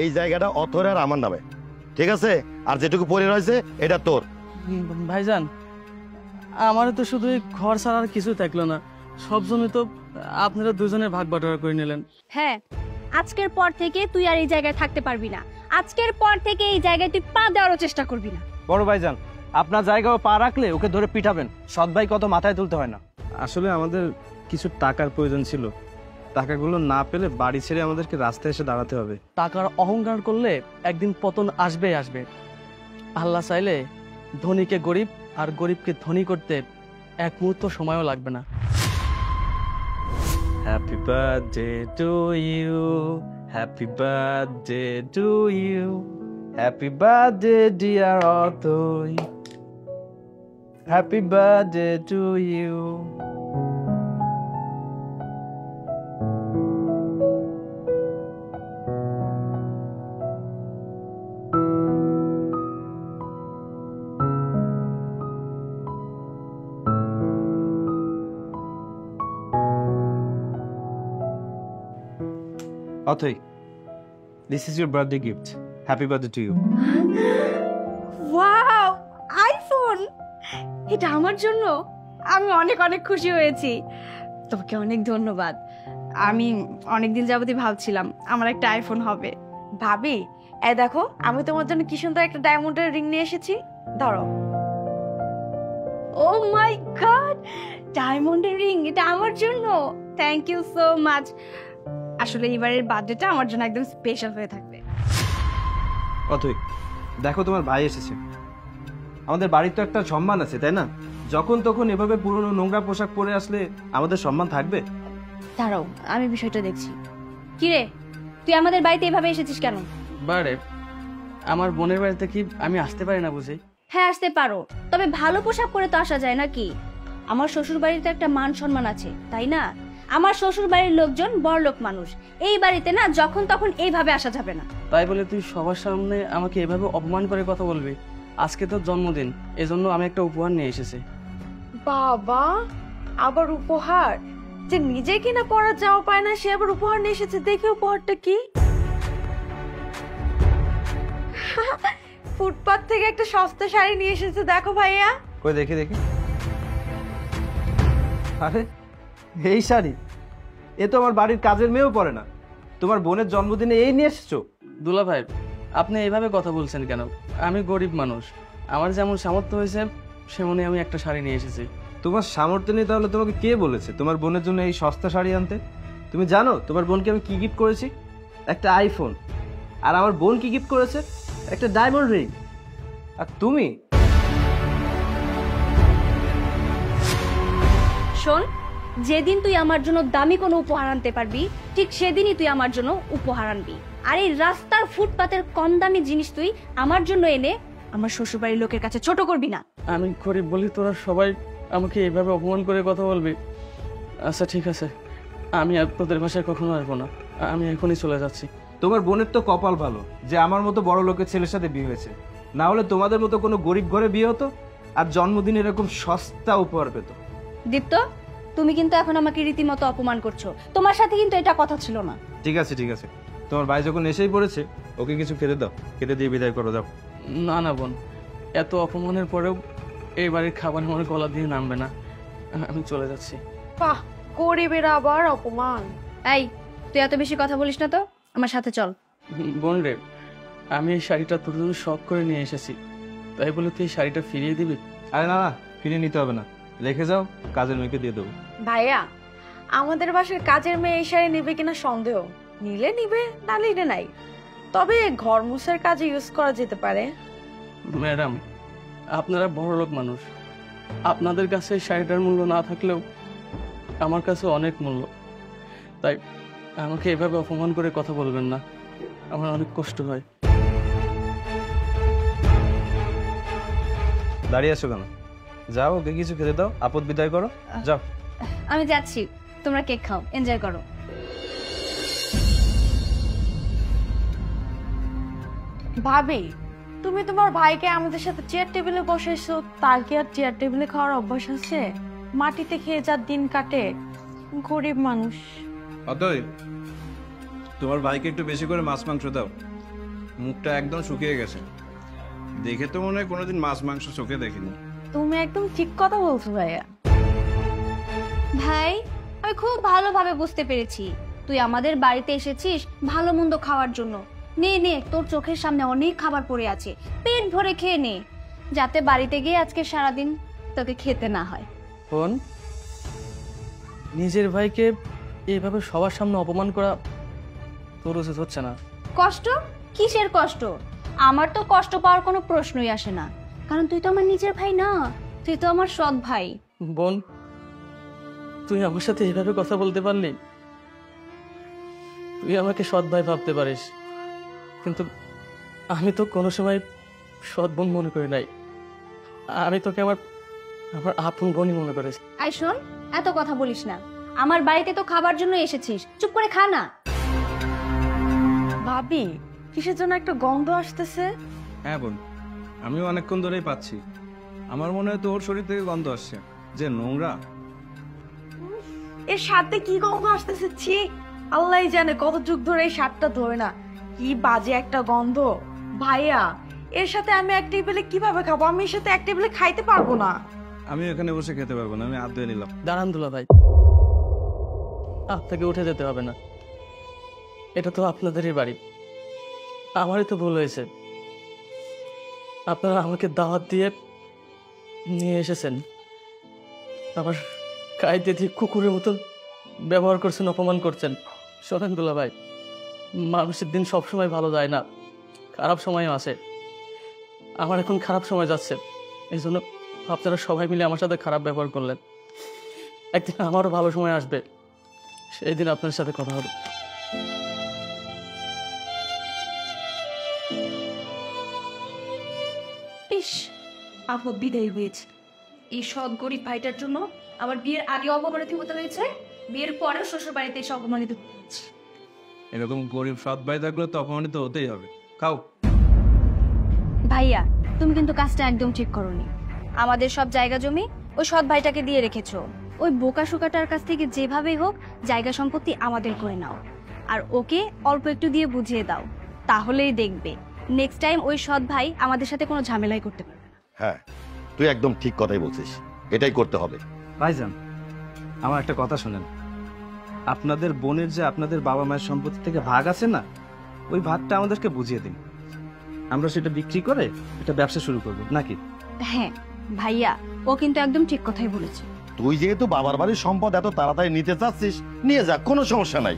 এই জায়গাটা অথর আর আমার নামে, ঠিক আছে? আর যেটুকু পড়ে রয়েছে এটা তোর। ভাইজান, আমারও তো শুধু এই ঘর ছাড়ার কিছু থাকলো না, সব জমি তো আপনারা দুজনের ভাগ বাটোয়ারা করে নিলেন। হ্যাঁ, আজকের পর থেকে তুই আর এই জায়গায় থাকতে পারবি না। আজকের পর থেকে এই জায়গায় তুই পা দেওয়ারও চেষ্টা করবি না। বড় ভাইজান, আপনার জায়গাও পা রাখলে ওকে ধরে পিটাবেন, সৎ ভাই কত মাথায় তুলতে হয় না। আসলে আমাদের কিছু টাকার প্রয়োজন ছিল, টাকাগুলো না পেলে বাড়ি ছেড়ে আমাদেরকে রাস্তায় এসে দাঁড়াতে হবে। টাকার অহংকার করলে একদিন পতন আসবেই আসবে। আল্লাহ চাইলে ধনীকে গরিব আর গরিবকে ধনী করতে এক মুহূর্ত সময়ও লাগবে না। Happy birthday to you, happy birthday to you, happy birthday dear Athoi, happy birthday to you. Athoi, this is your birthday gift. Happy birthday to you. Wow, iPhone! এটা আমার জন্য? আমি অনেক অনেক খুশি হয়েছি। তোমাকে অনেক ধন্যবাদ। আমি অনেকদিন যাবতই ভাবছিলাম আমার একটা আইফোন হবে। ভাবি, এই দেখো আমি তোমার জন্য কি সুন্দর একটা ডায়মন্ডের রিং নিয়ে এসেছি, ধরো। ও মাই গড, ডায়মন্ডের রিং! এটা আমার জন্য? Thank you so much. আসলে এবারের বার্থডেটা আমার জন্য একদম স্পেশাল হয়ে থাকবে। অথই, দেখো তোমার ভাই এসেছে। আমাদের বাড়ির তো একটা সম্মান আছে, তাই না? যখন তখন এভাবে পুরনো নোংরা পোশাক পরে আসলে আমাদের সম্মান থাকবে? দাঁড়াও, আমি বিষয়টা দেখছি। কি রে, তুই আমাদের বাড়িতে এভাবে এসেছিস কেন? বারে, আমার বোনের বাড়িতে কি আমি আসতে পারি না বুঝি? হ্যাঁ, আসতে পারো, তবে ভালো পোশাক পরে তো আসা যায় নাকি? আমার শ্বশুর বাড়িতে একটা মান সম্মান আছে, তাই না? আমার শ্বশুর বাড়ির লোকজন বড়লোক মানুষ, এই বাড়িতে না যখন তখন এইভাবে আসা যাবে না। তাই বলে তুই সবার সামনে আমাকে এভাবে অপমান করে কথা বলবি? আজকে তোর জন্মদিন, এজন্য আমি একটা উপহার নিয়ে এসেছি। বাবা, আবার উপহার? যে নিজে কিনা পড়ার যাওয়া পায় না সে আবার উপহার নিয়ে এসেছে। দেখি উপহারটা কি। ফুটপাত থেকে একটা সস্তা শাড়ি নিয়ে এসেছে, দেখো ভাইয়া। কই দেখি দেখি। আরে এই শাড়ি, এ তো আমার বাড়ির কাজের মেয়েও পরে না। তোমার বোনের জন্মদিনে এই নিয়ে এসেছো? দুলা ভাই, আপনি এইভাবে কথা বলছেন কেন? আমি গরিব মানুষ, আমার যেমন সামর্থ্য হয়েছে সেমনি আমি একটা শাড়ি নিয়ে এসেছি। তোমার সামর্থ্য নেই তাহলে তোমাকে কে বলেছে তোমার বোনের জন্য এই সস্তা শাড়ি আনতে? তুমি জানো তোমার বোনকে আমি কি গিফট করেছি? একটা আইফোন। আর আমার বোন কি গিফট করেছে? একটা ডায়মন্ড রিং। আর তুমি? শোন, যেদিন তুই আমার জন্য দামি কোনো উপহার আনতে পারবি ঠিক সেদিনই তুই আমার জন্য উপহার আনবি। আর এই রাস্তার ফুটপাতের কম দামি জিনিস তুই আমার জন্য এনে আমার শ্বশুরবাড়ির লোকের কাছে ছোট করবি না। আমি গরিব বলি তোরা সবাই আমাকে এইভাবে অপমান করে কথা বলবি? আচ্ছা ঠিক আছে, আমি আর তোদের বাসায় কখনো আসবো না, আমি এখনই চলে যাচ্ছি। তোমার বোনের তো কপাল ভালো যে আমার মতো বড় লোকের ছেলের সাথে বিয়ে হয়েছে, না হলে তোমাদের মতো কোনো গরিব ঘরে বিয়ে হতো আর জন্মদিনে এরকম সস্তা উপহার পেত। দীপ্ত, তুমি কিন্তু এখন আমাকে রীতিমতো অপমান করছো। তোমার সাথে কিন্তু এটা কথা ছিল না। ঠিক আছে ঠিক আছে, তোমার ভাই যখন এসেই পড়েছে ওকে কিছু খেতে দাও, খেতে দিয়ে বিদায় করো, যাও। না না বোন, এত অপমানের পরেও এই বাড়ির খাবার আমার গলা দিয়ে নামবে না, আমি চলে যাচ্ছি। বাহ, গরিবের আবার অপমান। এই, তুই এত বেশি কথা বলিস না তো, আমার সাথে চল। বোন রে, আমি এই শাড়িটা তোর জন্য শখ করে নিয়ে এসেছি, তাই বলে তুই এই শাড়িটা ফিরিয়ে দিবি? আরে না না, ফিরিয়ে নিতে হবে না, রেখে যাও, কাজের মেয়েকে দিয়ে দেবো। ভাইয়া, আমাদের বাসার কাজের মেয়ে এই শাড়ি নিবে কিনা সন্দেহ। নিলে নিবে, না নিলে নাই। তবে ঘর মুছার কাজে ইউজ করা যেতে পারে। ম্যাডাম, আপনারা বড়লোক মানুষ, আপনাদের কাছে এই শাড়িটার মূল্য না থাকলেও আমার কাছে অনেক মূল্য। তাই আমাকে এভাবে অপমান করে কথা বলবেন না, আমার অনেক কষ্ট হয়। দাঁড়িয়ে আছো কেন? যাও, ওকে কিছু খেতে দাও, আপদ বিদায় করো, যাও। আমি যাচ্ছি, তোমরা কেক খাও, এনজয় করো। ভাবি, তুমি তোমার ভাইকে আমাদের সাথে চেয়ার টেবিলে বসাইছো, তার কি আর চেয়ার টেবিলে খাওয়ার অভ্যাস আছে? মাটিতে খেয়ে যার দিন কাটে, গরিব মানুষ। অতই, তোমার ভাইকে একটু বেশি করে মাছ মাংস দাও, মুখটা একদম শুকিয়ে গেছে। দেখে তো মনে হয় কোনোদিন মাছ মাংস চোখে দেখিনি। তুমি একদম ঠিক কথা বলছো ভাইয়া। ভাই, আমি খুব ভালোভাবে বুঝতে পেরেছি তুই আমাদের বাড়িতে এসেছিস ভালো মন্দ খাওয়ার জন্য। নে নে, তোর চোখের সামনে অনেক খাবার পড়ে আছে, পেট ভরে খেয়ে নে, যাতে বাড়িতে গিয়ে আজকে সারাদিন তোকে খেতে না হয়। বোন, নিজের ভাইকে এইভাবে সবার সামনে অপমান করা তোর উচিত হচ্ছে না। কষ্ট? কিসের কষ্ট? আমার তো কষ্ট পাওয়ার কোনো প্রশ্নই আসে না, কারণ তুই তো আমার নিজের ভাই না, তুই তো আমার সৎ ভাই। বোন, তুই আমার সাথে এইভাবে কথা বলতে পারলি? তুই আমাকে সৎ ভাই ভাবতে পারিস, কিন্তু আমি তো কোনো সময় সৎ বোন মনে করি নাই। আমি তোকে আমার আমার আপন বোনই মনে করেছি। আই শোন, এত কথা বলিস না। আমার বাড়িতে তো খাবার জন্য এসেছিস, চুপ করে খা না। ভাবি, কিসের জন্য একটা গন্ধ আসতেছে? হ্যাঁ বোন, আমিও অনেকক্ষণ ধরেই পাচ্ছি। আমার মনে হয় তোর শরীর থেকে গন্ধ আসছে, যে নোংরা। এর সাথে কি গন্ধ আসতেছে? ছি, আল্লাহই জানে কত যুগ ধরে এই সাতটা ধরে না, কি বাজে একটা গন্ধ। ভাইয়া, এর সাথে আমি এক টেবিলে কিভাবে খাবো? আমি এর সাথে এক টেবিলে খাইতে পারবো না। আমি এখানে বসে খেতে পারবো না, আমি হাত ধুয়ে নিলাম। দাঁড়ান দুলা ভাই, আপনাকে উঠে যেতে হবে না, এটা তো আপনাদেরই বাড়ি। আমারই তো ভুল হয়েছে, আপনারা আমাকে দাওয়াত দিয়ে নিয়ে এসেছেন, আবার কাইতে দিয়ে কুকুরের মতো ব্যবহার করছেন, অপমান করছেন। শোনেন দুলা ভাই, মানুষের দিন সবসময় ভালো যায় না, খারাপ সময়ও আসে। আমার এখন খারাপ সময় যাচ্ছে, এই জন্য আপনারা সবাই মিলে আমার সাথে খারাপ ব্যবহার করলেন। একদিন আমারও ভালো সময় আসবে, সেই দিন আপনার সাথে কথা হবে। ইস, আপদ বিদায় হয়েছে। এই সৎ গরিব ভাইটার জন্য আমার বিয়ের আগে অপমানিত হতে হয়েছে, বিয়ের পরেও শ্বশুর বাড়িতে এসে অপমানিত হচ্ছে। এরকম গরিব সৎ ভাই থাকলে তো অপমানিত হতেই হবে। খাও। ভাইয়া, তুমি কিন্তু কাজটা একদম ঠিক করোনি। আমাদের সব জায়গা জমি ওই সৎ ভাইটাকে দিয়ে রেখেছো। ওই বোকা শুকাটার কাছ থেকে যেভাবেই হোক জায়গা সম্পত্তি আমাদের করে নাও, আর ওকে অল্প একটু দিয়ে বুঝিয়ে দাও, তাহলেই দেখবে নেক্সট টাইম ওই সৎ ভাই আমাদের সাথে কোনো ঝামেলাই করতে পারবে না। হ্যাঁ, তুই একদম ঠিক কথাই বলছিস, এটাই করতে হবে। ভাইজান, আমার একটা কথা শুনেন। আপনাদের বোনের যে আপনাদের বাবা মায়ের সম্পত্তি থেকে ভাগ আছে না, ওই ভাগটা আমাদেরকে বুঝিয়ে দিন, আমরা সেটা বিক্রি করে একটা ব্যবসা শুরু করব নাকি? হ্যাঁ ভাইয়া, ও কিন্তু একদম ঠিক কথাই বলেছে। তুই যেহেতু বাবার বাড়ির সম্পদ এত তাড়াতাড়ি নিতে চাচ্ছিস, নিয়ে যা, কোনো সমস্যা নাই।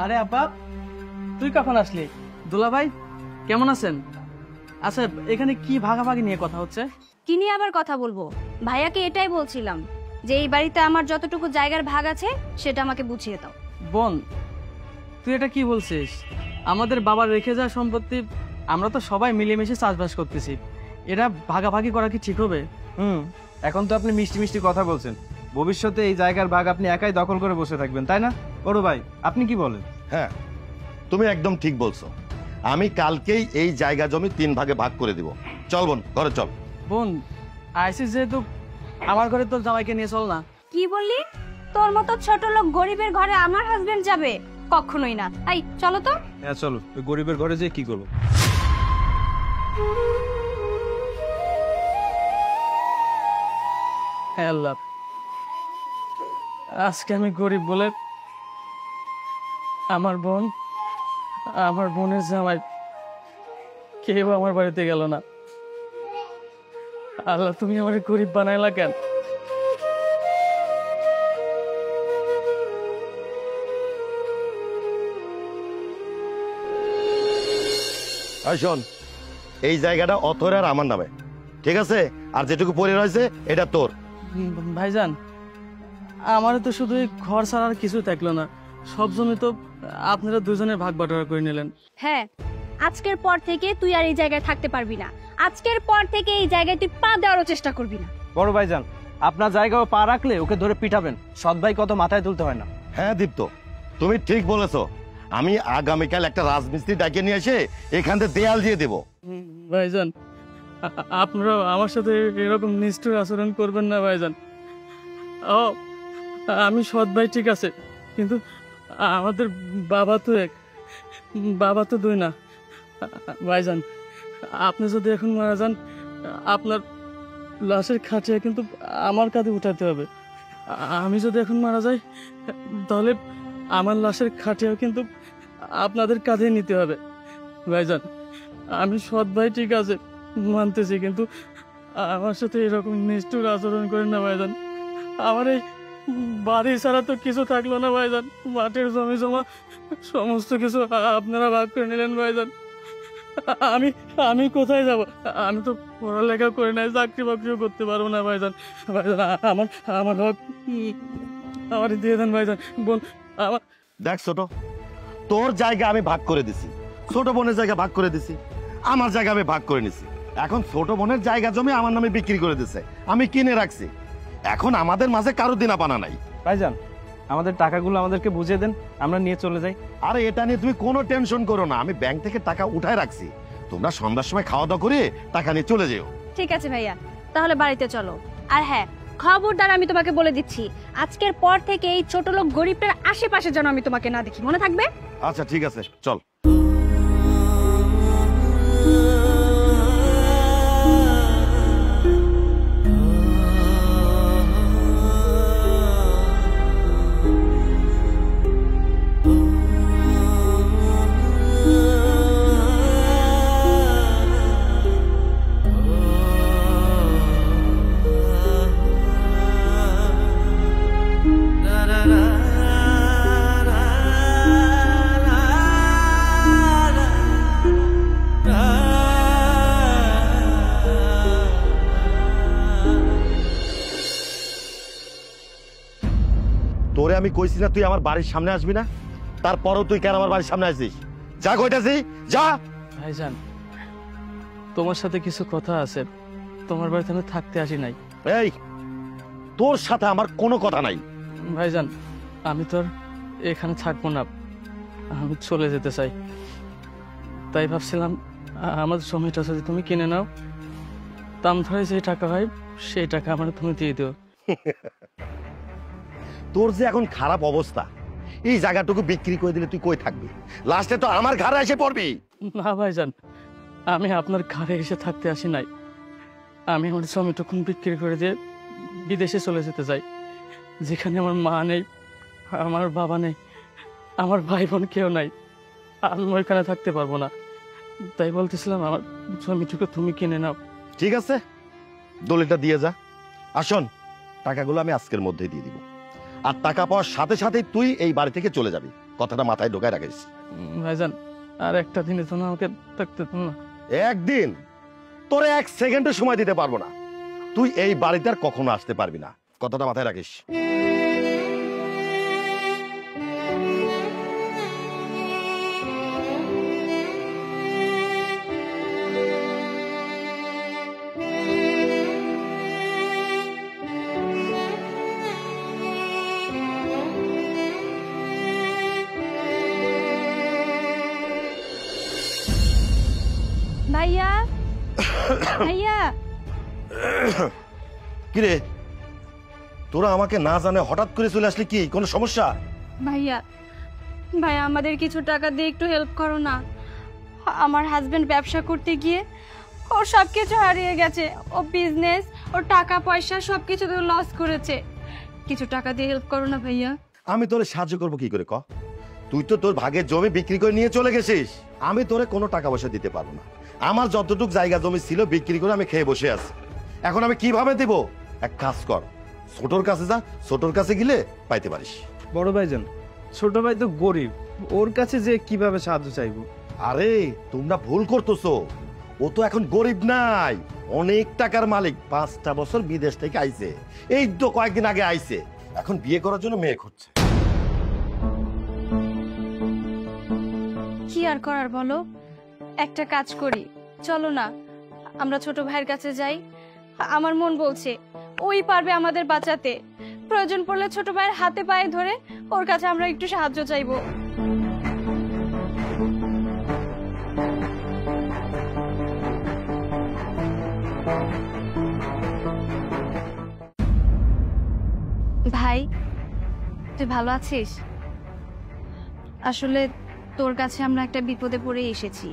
আরে আপা, তুই কখন আসলি? দুলা ভাই কেমন আছেন? আচ্ছা, এখানে কি ভাগাভাগি নিয়ে কথা হচ্ছে? কি নিয়ে আবার কথা বলবো? ভাইয়াকে এটাই বলছিলাম যে এই বাড়িতে আমার যতটুকু জায়গার ভাগ আছে সেটা আমাকে বুঝিয়ে দাও। বোন, তুই এটা কি বলছিস? আমাদের বাবার রেখে যাওয়া সম্পত্তি আমরা তো সবাই মিলেমিশে চাষবাস করতেছি, এটা ভাগাভাগি করা কি ঠিক হবে? এখন তো আপনি মিষ্টি মিষ্টি কথা বলছেন, ভবিষ্যতে এই জায়গার ভাগ আপনি একাই দখল করে বসে থাকবেন, তাই না? বড় ভাই, আপনি কি বলেন? হ্যাঁ, তুমি একদম ঠিক বলছো। আমি কালকেই এই জায়গা জমি 3 ভাগে ভাগ করে দিব। চল বোন, ঘরে চল। বোন, আইসিস যেহেতু আমার ঘরে তোর জামাইকে নিয়ে চল না। কি বললি? তোর মতো ছোট লোক গরিবের ঘরে আমার হাজবেন্ড যাবে? কখনোই না। এই চলো তো। হ্যাঁ চলো, ওই গরিবের ঘরে যেয়ে কি করবো? হ্যাঁ আল্লাহ, আজকে আমি গরিব বলে আমার বোন, আমার বোনের জামাই কেউ আমার বাড়িতে গেল না। আল্লাহ, তুমি আমার গরিব বানাইলা কেন? আর শোন, এই জায়গাটা অথর আর আমার নামে, ঠিক আছে? আর যেটুকু পড়ে রয়েছে এটা তোর। ভাইজান, আমারও তো শুধু এই ঘর ছাড়া আর কিছু থাকলো না, সব জমি তো আপনারা দুজনে ভাগ বাটোয়ারা করে নিলেন। হ্যাঁ, আজকের পর থেকে তুই আর এই জায়গায় থাকতে পারবি না। আজকের পর থেকে এই জায়গায় তুই পা দেওয়ারও চেষ্টা করবি না। বড় ভাইজান, আপনার জায়গাও পা রাখলে ওকে ধরে পিটাবেন, সৎ ভাই কত মাথায় তুলতে হয় না। হ্যাঁ দীপ্ত, তুমি ঠিক বলেছো। আমি আগামীকাল একটা রাজমিস্ত্রি ডাকে নিয়ে এসে এখান থেকে দেয়াল দিয়ে দেবো। ভাইজান, আপনারা আমার সাথে এরকম নিষ্ঠুর আচরণ করবেন না ভাইজান। ও, আমি সৎ ভাই ঠিক আছে, কিন্তু আমাদের বাবা তো এক, বাবা তো দুই না। ভাইজান, আপনি যদি এখন মারা যান, আপনার লাশের খাটিয়া কিন্তু আমার কাঁধে উঠাতে হবে। আমি যদি এখন মারা যাই, তাহলে আমার লাশের খাটিয়াও কিন্তু আপনাদের কাঁধে নিতে হবে। ভাইজান, আমি সৎ ভাই ঠিক আছে, মানতেছি, কিন্তু আমার সাথে এরকম নিষ্ঠুর আচরণ করেন না ভাইজান। আমার এই বাড়ি ছাড়া তো কিছু থাকলো না ভাইজান, মাটির জমি জমা সমস্ত কিছু আপনারা ভাগ করে নিলেন ভাইজান। আমি আমি কোথায় যাব? আমি তো পড়ালেখা করে নাই, চাকরি বাকরিও করতে পারবো না ভাইজান। ভাইজান, আমার আমার হক আমার দিয়ে দেন ভাইজান। বল আমার। দেখ ছোট, তোর জায়গা আমি ভাগ করে দিছি, ছোট বোনের জায়গা ভাগ করে দিছি, আমার জায়গা আমি ভাগ করে নিছি। এখন ছোট বোনের জায়গা জমি আমার নামে বিক্রি করে দিছে, আমি কিনে রাখছি। এখন আমাদের মাঝে কারো দিনা পানা নাই। ভাইজান, আমাদের টাকাগুলো আমাদেরকে বুঝিয়ে দেন, আমরা নিয়ে চলে যাই। আরে এটা নিয়ে তুমি কোনো টেনশন করো না, আমি ব্যাংক থেকে টাকা উঠায় রাখছি। তোমরা সন্ধ্যার সময় খাওয়া দাওয়া করে টাকা নিয়ে চলে যেও। ঠিক আছে ভাইয়া, তাহলে বাড়িতে চলো। আর হ্যাঁ, খবরদার আমি তোমাকে বলে দিচ্ছি, আজকের পর থেকে এই ছোট লোক গরিবটার আশেপাশে যেন আমি তোমাকে না দেখি, মনে থাকবে? আচ্ছা ঠিক আছে, চল। তোরে আমি কইছি না তুই আমার বাড়ির সামনে আসবি না? তারপরও তুই কেন আমার বাড়ির সামনে আসিস? যা কইতাছি যা। ভাইজান, তোমার সাথে কিছু কথা আছে, তোমার বাড়িতে আমি থাকতে আসি নাই। এই, তোর সাথে আমার কোনো কথা নাই। ভাইজান, আমি তো আর এখানে থাকবো না, আমি চলে যেতে চাই। তাই ভাবছিলাম আমার জমিটা যদি তুমি কিনে নাও, দাম ধরে যে টাকা হয় সেই টাকা আমার তুমি দিয়ে দিও। তোর যে এখন খারাপ অবস্থা, এই জায়গাটুকু বিক্রি করে দিলে তুই কই থাকবি? লাস্টে তো আমার ঘরে এসে পড়বি। না ভাইজান, আমি আপনার ঘরে এসে থাকতে আসি নাই। আমি আমার জমিটুকু বিক্রি করে দিয়ে বিদেশে চলে যেতে চাই, যেখানে আমার মা নেই, আমার বাবা নেই, আমার ভাই বোন কেউ নাই। আমি ওইখানে থাকতে পারবো না। তাই বলতেছিলাম আমার জমিটুকু তুমি কিনে নাও। ঠিক আছে, দলিলটা দিয়ে যা। আসুন, টাকাগুলো আমি আজকের মধ্যে দিয়ে দিব, আর টাকা পাওয়ার সাথে সাথেই তুই এই বাড়ি থেকে চলে যাবি। কথাটা মাথায় ঢোকায় রাখিস। ভাইজান, আর একটা দিনের জন্য আমাকে থাকতে দিন না। একদিন? তোরে 1 সেকেন্ডও সময় দিতে পারবো না। তুই এই বাড়িতে আর কখনো আসতে পারবি না, কথাটা মাথায় রাখিস। ভাইয়া, ভাইয়া। কিরে, তোরা আমাকে না জানে হঠাৎ করে চলে আসলি, কি কোনো সমস্যা? ভাইয়া, ভাইয়া আমাদের কিছু টাকা দিয়ে একটু হেল্প করো না। আমার হাজবেন্ড ব্যবসা করতে গিয়ে ওর সব কিছু হারিয়ে গেছে, ও বিজনেস, ওর টাকা পয়সা সবকিছু লস করেছে। কিছু টাকা দিয়ে হেল্প করো না ভাইয়া। আমি তোরে সাহায্য করবো কি করে ক? তুই তো তোর ভাগের জমি বিক্রি করে নিয়ে চলে গেছিস। আমি তোরে কোনো টাকা পয়সা দিতে পারবো না। আমার যতটুকু জায়গা জমি ছিল বিক্রি করে আমি খেয়ে বসে আছি। এখন আমি কিভাবে দেব? এক কাজ কর, ছোটর কাছে যা, ছোটর কাছে গেলে পাইতে পারিস। বড় ভাইজান, ছোট ভাই তো গরিব, ওর কাছে যে কিভাবে সাহায্য চাইবো? আরে তোমরা ভুল করতেছো, ও তো এখন গরিব নাই, অনেক টাকার মালিক। 5টা বছর বিদেশ থেকে আইছে, এই তো কয়েকদিন আগে আইছে। এখন বিয়ে করার জন্য মেয়ে খুঁজছে। কি আর করার বলো, একটা কাজ করি, চলো না আমরা ছোট ভাইয়ের কাছে যাই। আমার মন বলছে ওই পারবে আমাদের বাঁচাতে। প্রয়োজন পড়লে ছোট ভাইয়ের হাতে পায়ে ধরে ওর কাছে আমরা একটু সাহায্য চাইবো। ভাই, তুই ভালো আছিস? আসলে তোর কাছে আমরা একটা বিপদে পড়ে এসেছি।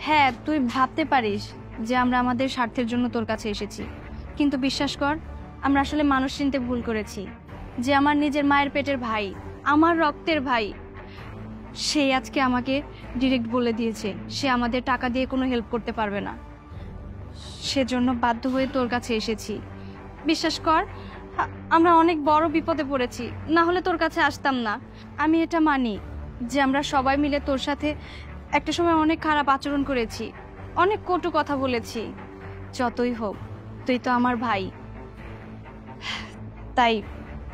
হ্যাঁ, তুই ভাবতে পারিস যে আমরা আমাদের স্বার্থের জন্য তোর কাছে এসেছি, কিন্তু বিশ্বাস কর আমরা আসলে মানুষ চিনতে ভুল করেছি। যে আমার নিজের মায়ের পেটের ভাই, আমার রক্তের ভাই, সে আজকে আমাকে ডিরেক্ট বলে দিয়েছে সে আমাদের টাকা দিয়ে কোনো হেল্প করতে পারবে না। সেজন্য বাধ্য হয়ে তোর কাছে এসেছি। বিশ্বাস কর আমরা অনেক বড় বিপদে পড়েছি, না হলে তোর কাছে আসতাম না। আমি এটা মানি যে আমরা সবাই মিলে তোর সাথে একটা সময় অনেক খারাপ আচরণ করেছি, অনেক কটু কথা বলেছি। যতই হোক তুই তো আমার ভাই, তাই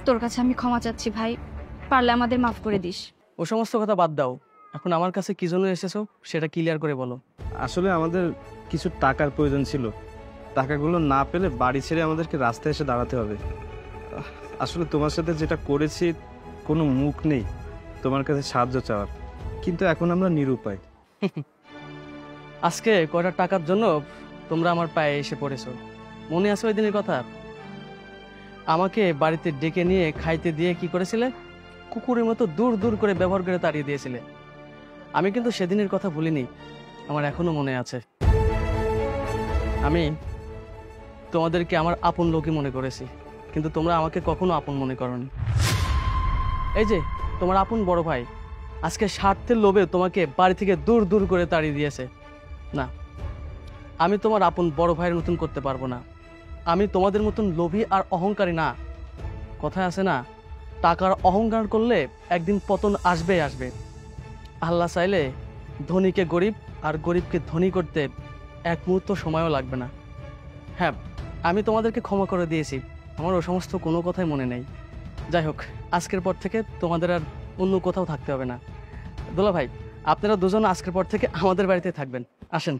তোর কাছে আমি ক্ষমা চাচ্ছি ভাই, পারলে আমাদের মাফ করে দিস। ও সমস্ত কথা বাদ দাও, এখন আমার কাছে কি জন্য এসেছো সেটা ক্লিয়ার করে বলো। আসলে আমাদের কিছু টাকার প্রয়োজন ছিল, টাকাগুলো না পেলে বাড়ি ছেড়ে আমাদেরকে রাস্তায় এসে দাঁড়াতে হবে। আসলে তোমার সাথে যেটা করেছি কোনো মুখ নেই তোমার কাছে সাহায্য চাওয়ার, কিন্তু এখন আমরা নিরুপায়। আজকে কয়টা টাকার জন্য তোমরা আমার পায়ে এসে পড়েছো, মনে আছে ওই দিনের কথা? আমাকে বাড়িতে ডেকে নিয়ে খাইতে দিয়ে কি করেছিলে? কুকুরের মতো দূর দূর করে ব্যবহার করে তাড়িয়ে দিয়েছিলে। আমি কিন্তু সেদিনের কথা ভুলিনি, আমার এখনো মনে আছে। আমি তোমাদেরকে আমার আপন লোকই মনে করেছি, কিন্তু তোমরা আমাকে কখনো আপন মনে করোনি। এই যে তোমার আপন বড় ভাই আজকে স্বার্থের লোভে তোমাকে বাড়ি থেকে দূর দূর করে তাড়িয়ে দিয়েছে। না, আমি তোমার আপন বড় ভাইয়ের মতন করতে পারবো না। আমি তোমাদের মতন লোভী আর অহংকারী না। কথায় আছে না, টাকার অহংকার করলে একদিন পতন আসবেই আসবে। আল্লাহ চাইলে ধনীকে গরিব আর গরিবকে ধনী করতে এক মুহূর্ত সময়ও লাগবে না। হ্যাঁ, আমি তোমাদেরকে ক্ষমা করে দিয়েছি, আমার ও সমস্ত কোনো কথাই মনে নেই। যাই হোক, আজকের পর থেকে তোমাদের আর অন্য কোথাও থাকতে হবে না। দোলা ভাই, আপনারা দুজন আজকের পর থেকে আমাদের বাড়িতে থাকবেন, আসেন।